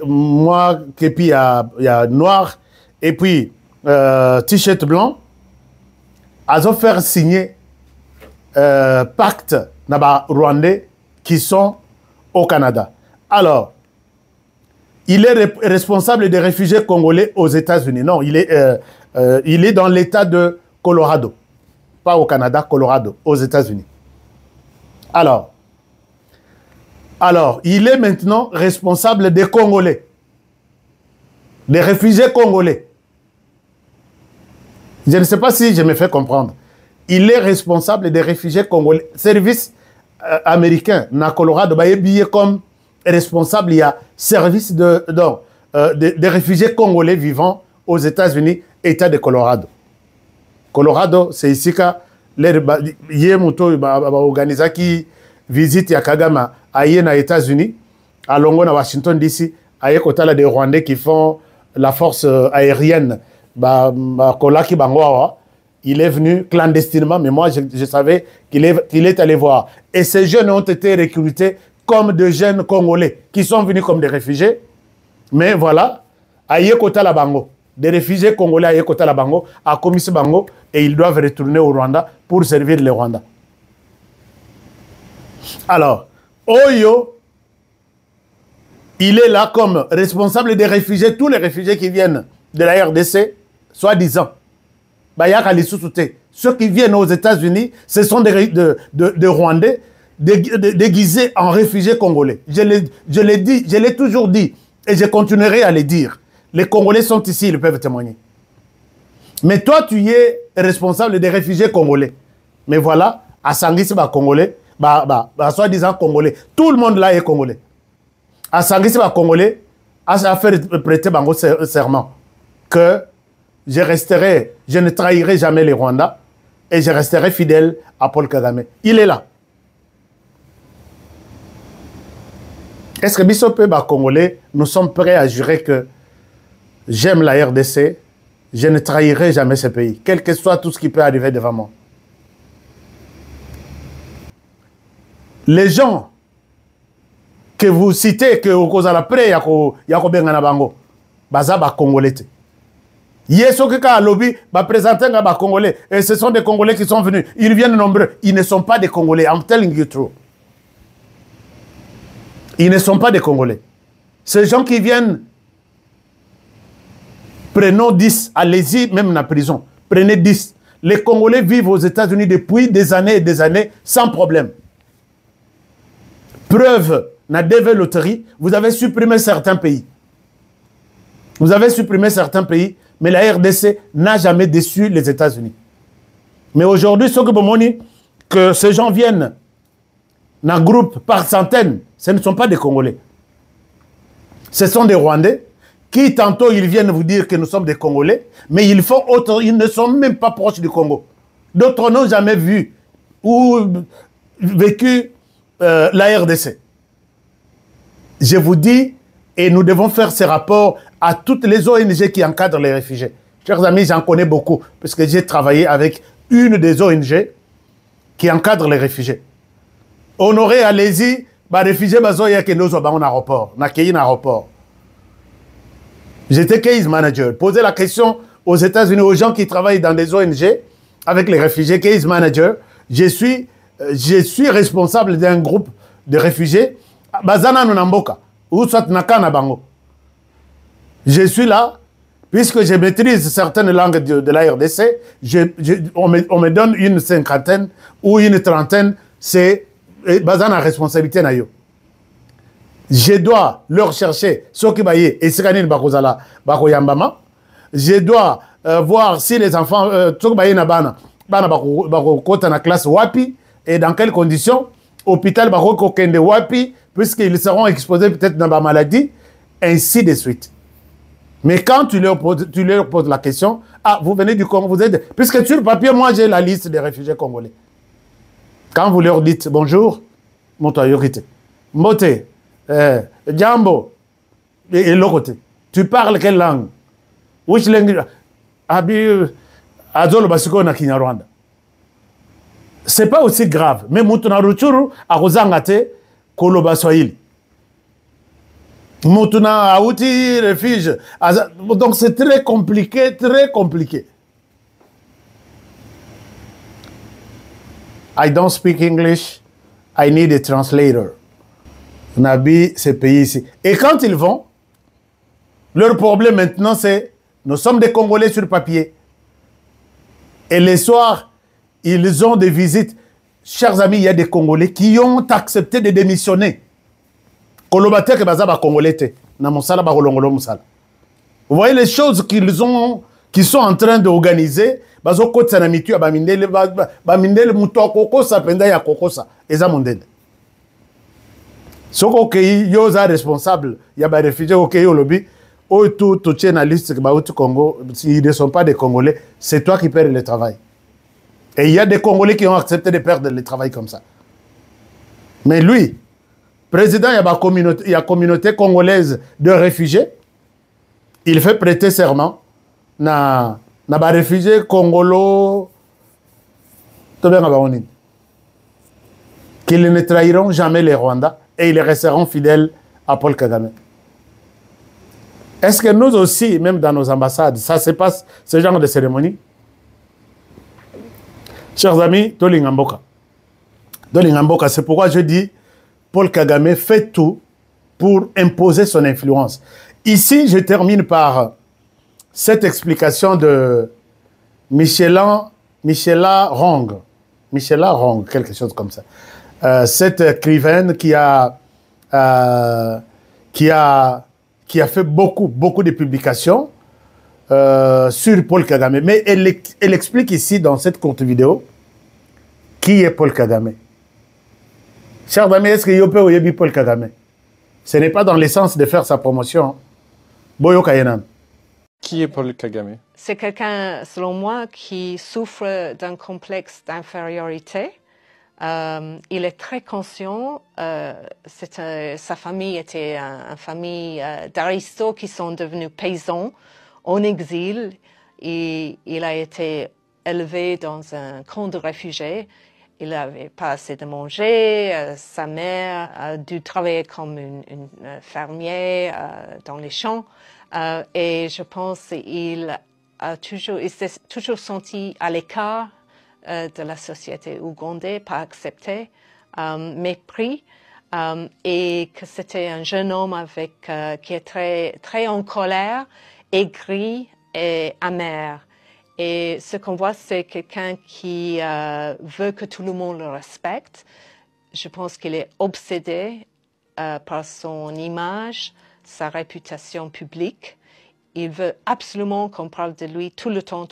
moi, et puis il y a noir, et puis t-shirt blanc, ils ont fait signer pacte rwandais qui sont au Canada. Alors, il est responsable des réfugiés congolais aux États-Unis. Non, il est dans l'État de Colorado. Pas au Canada, Colorado, aux États-Unis. Alors, il est maintenant responsable des Congolais, des réfugiés congolais. Je ne sais pas si je me fais comprendre. Il est responsable des réfugiés congolais. Service américain, na Colorado, il est billet comme responsable, il y a service des réfugiés congolais vivant aux États-Unis, État de Colorado. Colorado, c'est ici que les organisateurs qui visitent Yakagama ailleurs aux États-Unis, à Longo, à Washington DC, ailleurs côté des Rwandais qui font la force aérienne, il est venu clandestinement, mais moi je savais qu'il est allé voir. Et ces jeunes ont été recrutés comme des jeunes Congolais qui sont venus comme des réfugiés. Mais voilà, ailleurs côté la Bango, des réfugiés congolais ailleurs côté la Bango, à Commissi Bango, et ils doivent retourner au Rwanda pour servir le Rwanda. Alors, Oyo, il est là comme responsable des réfugiés, tous les réfugiés qui viennent de la RDC, soi-disant. Ceux qui viennent aux États-Unis, ce sont des Rwandais déguisés en réfugiés congolais. Je l'ai toujours dit, et je continuerai à le dire. Les Congolais sont ici, ils peuvent témoigner. Mais toi, tu es responsable des réfugiés congolais. Mais voilà, à Sangisi, Congolais, soi-disant Congolais. Tout le monde là est Congolais. À Sangisi, Congolais, a fait prêter Bango serment que je ne trahirai jamais les Rwandais et je resterai fidèle à Paul Kagame. Il est là. Est-ce que Bissopé Congolais, nous sommes prêts à jurer que j'aime la RDC, je ne trahirai jamais ce pays, quel que soit tout ce qui peut arriver devant moi. Les gens que vous citez, que vous avez prêt, Yako Bengana Bango, Baza Congolais. Yesokika lobby va présenter un Congolais. Et ce sont des Congolais qui sont venus. Ils viennent nombreux. Ils ne sont pas des Congolais. I'm telling you true. Ils ne sont pas des Congolais. Ces gens qui viennent, prenons 10, allez-y même dans la prison. Prenez 10. Les Congolais vivent aux États-Unis depuis des années et des années sans problème. Preuve, na DV Loterie, vous avez supprimé certains pays. Vous avez supprimé certains pays, mais la RDC n'a jamais déçu les États-Unis. Mais aujourd'hui, ce que ces gens viennent dans un groupe par centaines, ce ne sont pas des Congolais. Ce sont des Rwandais qui, tantôt, ils viennent vous dire que nous sommes des Congolais, mais ils ne sont même pas proches du Congo. D'autres n'ont jamais vu ou vécu la RDC. Je vous dis, et nous devons faire ces rapports à toutes les ONG qui encadrent les réfugiés. Chers amis, j'en connais beaucoup, parce que j'ai travaillé avec une des ONG qui encadre les réfugiés. Honoré, allez-y, Les réfugiés, qui sont en aéroport, dans aéroport. J'étais case manager. Poser la question aux États-Unis, aux gens qui travaillent dans des ONG avec les réfugiés, case manager. Je suis responsable d'un groupe de réfugiés. Bazana Nunamboka, ou soit Nakana Bango. Je suis là, puisque je maîtrise certaines langues de la RDC, on me donne une cinquantaine ou une trentaine, c'est Bazana responsabilité nayo. Je dois leur chercher ce qui va y être, je dois voir si les enfants, na classe wapi, et dans quelles conditions, hôpital kende wapi, puisqu'ils seront exposés peut-être dans la maladie, ainsi de suite. Mais quand tu leur poses la question, ah, vous venez du Congo, vous êtes... Puisque sur le papier, moi j'ai la liste des réfugiés congolais. Quand vous leur dites bonjour, Montoyorité, Mote, Djambo, et l'autre côté, tu parles quelle langue? Which language? Azolo Basiko na Kinyarwanda. C'est pas aussi grave. Mais Moutuna Ruchuru, a Rosangate, Koloba Swahili. Moutuna Aouti, refuge. Donc c'est très compliqué, très compliqué. I don't speak English. I need a translator. Nabi, ces pays ici. Et quand ils vont, leur problème maintenant c'est, nous sommes des Congolais sur papier. Et les soirs, ils ont des visites. Chers amis, il y a des Congolais qui ont accepté de démissionner. Vous voyez les choses qu'ils sont en train d'organiser. Soko kei yoza responsable, il y a des réfugiés au Kei au lobby, ou tout tient la liste du Congo, s'ils ne sont pas des Congolais, c'est toi qui perds le travail. Et il y a des Congolais qui ont accepté de perdre le travail comme ça. Mais lui, président, il y a la communauté congolaise de réfugiés, il fait prêter serment na réfugiés congolo, qu'ils ne trahiront jamais les Rwandais et ils resteront fidèles à Paul Kagame. Est-ce que nous aussi, même dans nos ambassades, ça se passe, ce genre de cérémonie? Chers amis, Tolingamboka, c'est pourquoi je dis, Paul Kagame fait tout pour imposer son influence. Ici, je termine par cette explication de Michela Rong, quelque chose comme ça. Cette écrivaine qui a fait beaucoup de publications sur Paul Kagame. Mais elle explique ici, dans cette courte vidéo, qui est Paul Kagame. Chers amis, est-ce que Yopé Oyebi Paul Kagame? Ce n'est pas dans l'essence de faire sa promotion. Boyo Kayenan. Qui est Paul Kagame? C'est quelqu'un, selon moi, qui souffre d'un complexe d'infériorité. Il est très conscient. Sa famille était une famille d'aristos qui sont devenus paysans en exil. Et il a été élevé dans un camp de réfugiés. Il n'avait pas assez de manger. Sa mère a dû travailler comme une fermière dans les champs. Et je pense qu'il s'est toujours senti à l'écart de la société ougandaise, pas accepté, mépris, et que c'était un jeune homme qui est très en colère, aigri et amer. Et ce qu'on voit, c'est quelqu'un qui veut que tout le monde le respecte. Je pense qu'il est obsédé par son image, sa réputation publique. Il veut absolument qu'on parle de lui tout le temps.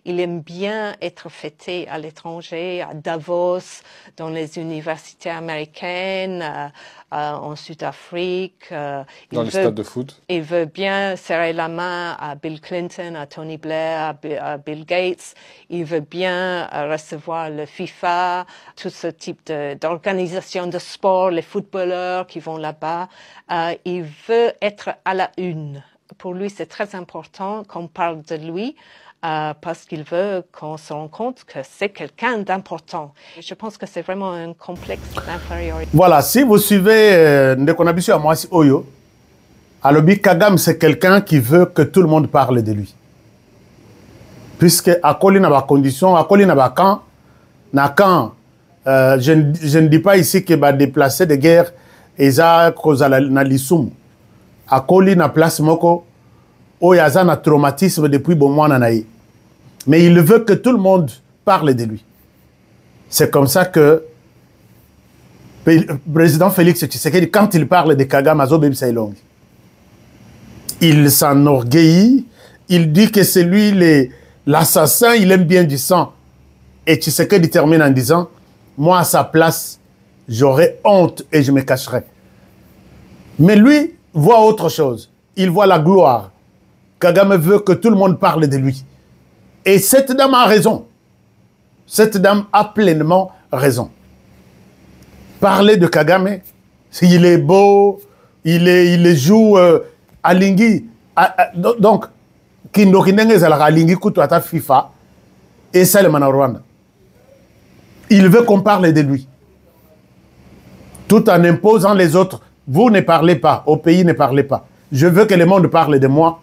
Il aime bien être fêté à l'étranger, à Davos, dans les universités américaines, en Sud-Afrique. Dans les stades de foot. Il veut bien serrer la main à Bill Clinton, à Tony Blair, à Bill Gates. Il veut bien recevoir le FIFA, tout ce type d'organisation de sport, les footballeurs qui vont là-bas. Il veut être à la une. Pour lui, c'est très important qu'on parle de lui parce qu'il veut qu'on se rende compte que c'est quelqu'un d'important. Je pense que c'est vraiment un complexe d'infériorité. Voilà, si vous suivez Ndekonabisu Amwasi Oyo, Alobi Kagame, c'est quelqu'un qui veut que tout le monde parle de lui. Puisque à Koli n'a pas condition, à Koli n'a pas quand, je ne dis pas ici qu'il va déplacer des guerres et ça cause na lisum. À Koli n'a place moko, Oyaza na traumatisme depuis bon mois nanaï. Mais il veut que tout le monde parle de lui. C'est comme ça que le président Félix Tshisekedi, quand il parle de Kagame, il s'enorgueillit, il dit que c'est lui l'assassin, il aime bien du sang. Et Tshisekedi termine en disant, moi à sa place, j'aurais honte et je me cacherais. Mais lui voit autre chose. Il voit la gloire. Kagame veut que tout le monde parle de lui. Et cette dame a raison. Cette dame a pleinement raison. Parler de Kagame, il est beau, il joue à Lingui. Donc, FIFA et ça le Rwanda. Il veut qu'on parle de lui. Tout en imposant les autres. Vous ne parlez pas, au pays ne parlez pas. Je veux que le monde parle de moi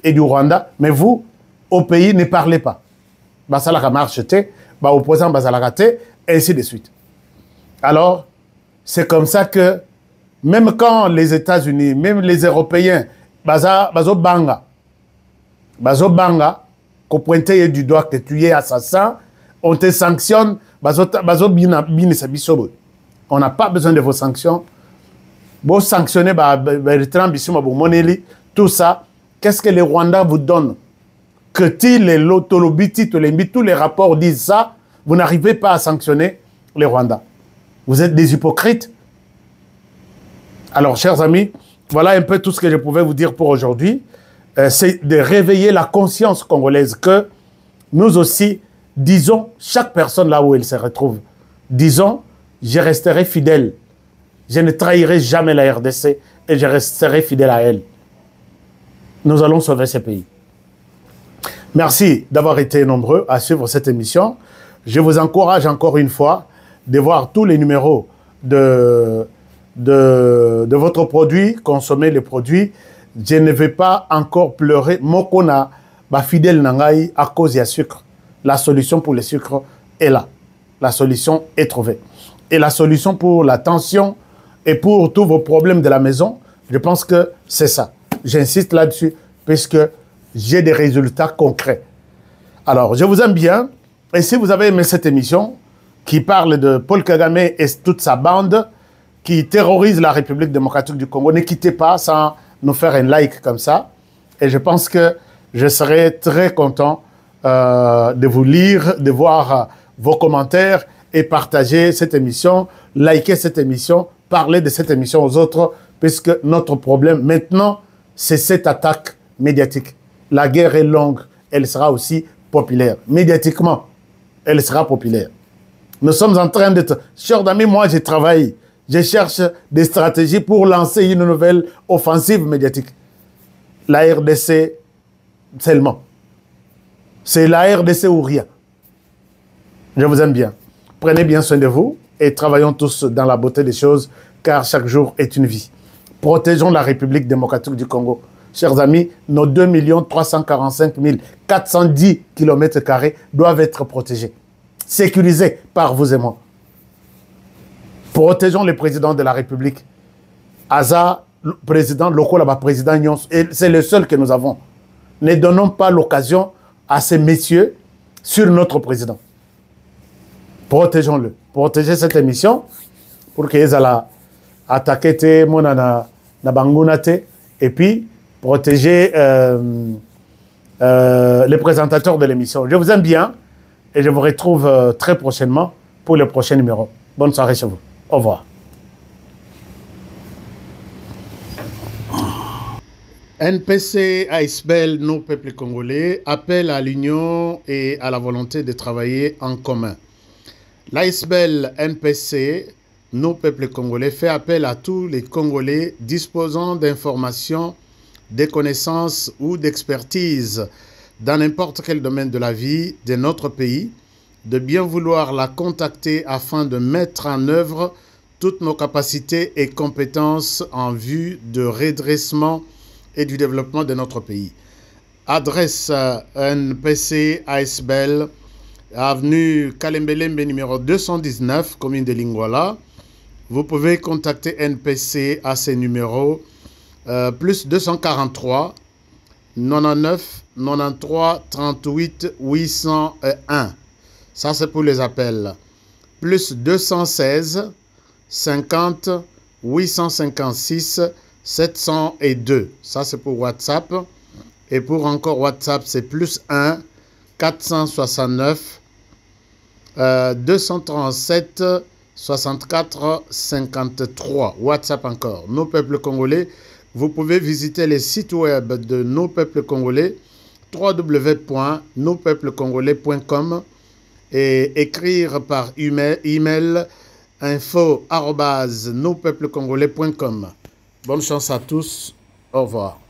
et du Rwanda, mais vous, au pays, ne parlez pas. Basalaka marche, opposant Basalaka, ainsi de suite. Alors, c'est comme ça que, même quand les États-Unis, même les Européens, Bazo Banga, qu'on pointait du doigt que tu es assassin, on te sanctionne, on n'a pas besoin de vos sanctions. Vous sanctionnez tout ça. Qu'est-ce que les Rwandais vous donnent? Que tous les rapports disent ça, vous n'arrivez pas à sanctionner les Rwandais. Vous êtes des hypocrites. Alors, chers amis, voilà un peu tout ce que je pouvais vous dire pour aujourd'hui. C'est de réveiller la conscience congolaise que nous aussi, disons, chaque personne là où elle se retrouve, disons, je resterai fidèle. Je ne trahirai jamais la RDC et je resterai fidèle à elle. Nous allons sauver ce pays. Merci d'avoir été nombreux à suivre cette émission. Je vous encourage encore une fois de voir tous les numéros de votre produit, consommer les produits. Je ne vais pas encore pleurer. Mokona, fidèle nangai à cause du sucre. La solution pour le sucre est là. La solution est trouvée. Et la solution pour la tension et pour tous vos problèmes de la maison, je pense que c'est ça. J'insiste là-dessus, puisque j'ai des résultats concrets. Alors, je vous aime bien. Et si vous avez aimé cette émission, qui parle de Paul Kagame et toute sa bande, qui terrorise la République démocratique du Congo, ne quittez pas sans nous faire un like comme ça. Et je pense que je serai très content de vous lire, de voir vos commentaires et partager cette émission, liker cette émission, parler de cette émission aux autres, puisque notre problème maintenant, c'est cette attaque médiatique. La guerre est longue, elle sera aussi populaire. Médiatiquement, elle sera populaire. Nous sommes en train d'être... Chers amis, moi, je travaille. Je cherche des stratégies pour lancer une nouvelle offensive médiatique. La RDC seulement. C'est la RDC ou rien. Je vous aime bien. Prenez bien soin de vous et travaillons tous dans la beauté des choses, car chaque jour est une vie. Protégeons la République démocratique du Congo. Chers amis, nos 2 345 410 km² doivent être protégés, sécurisés par vous et moi. Protégeons le président de la République. Aza, président, Lokola, président Nyons, c'est le seul que nous avons. Ne donnons pas l'occasion à ces messieurs sur notre président. Protégeons-le. Protégez cette émission pour qu'ils aient attaqué monana na bangunate et puis protéger les présentateurs de l'émission. Je vous aime bien et je vous retrouve très prochainement pour le prochain numéro. Bonne soirée chez vous. Au revoir. NPC, ASBEL, nos peuples congolais, appellent à l'union et à la volonté de travailler en commun. L'ASBEL NPC, nos peuples congolais, fait appel à tous les Congolais disposant d'informations, de connaissances ou d'expertise dans n'importe quel domaine de la vie de notre pays, de bien vouloir la contacter afin de mettre en œuvre toutes nos capacités et compétences en vue de redressement et du développement de notre pays. Adresse NPC ASBEL, avenue Kalembelembe numéro 219, commune de Lingwala. Vous pouvez contacter NPC à ces numéros plus 243 99 93 38 801. Ça, c'est pour les appels. Plus 216 50 856 702. Ça, c'est pour WhatsApp. Et pour encore WhatsApp, c'est plus 1 469 237 64 53. WhatsApp encore. Nos peuples congolais. Vous pouvez visiter les sites web de Nos peuples congolais, www.nospeuplecongolais.com et écrire par email info@nospeuplecongolais.com. Bonne chance à tous. Au revoir.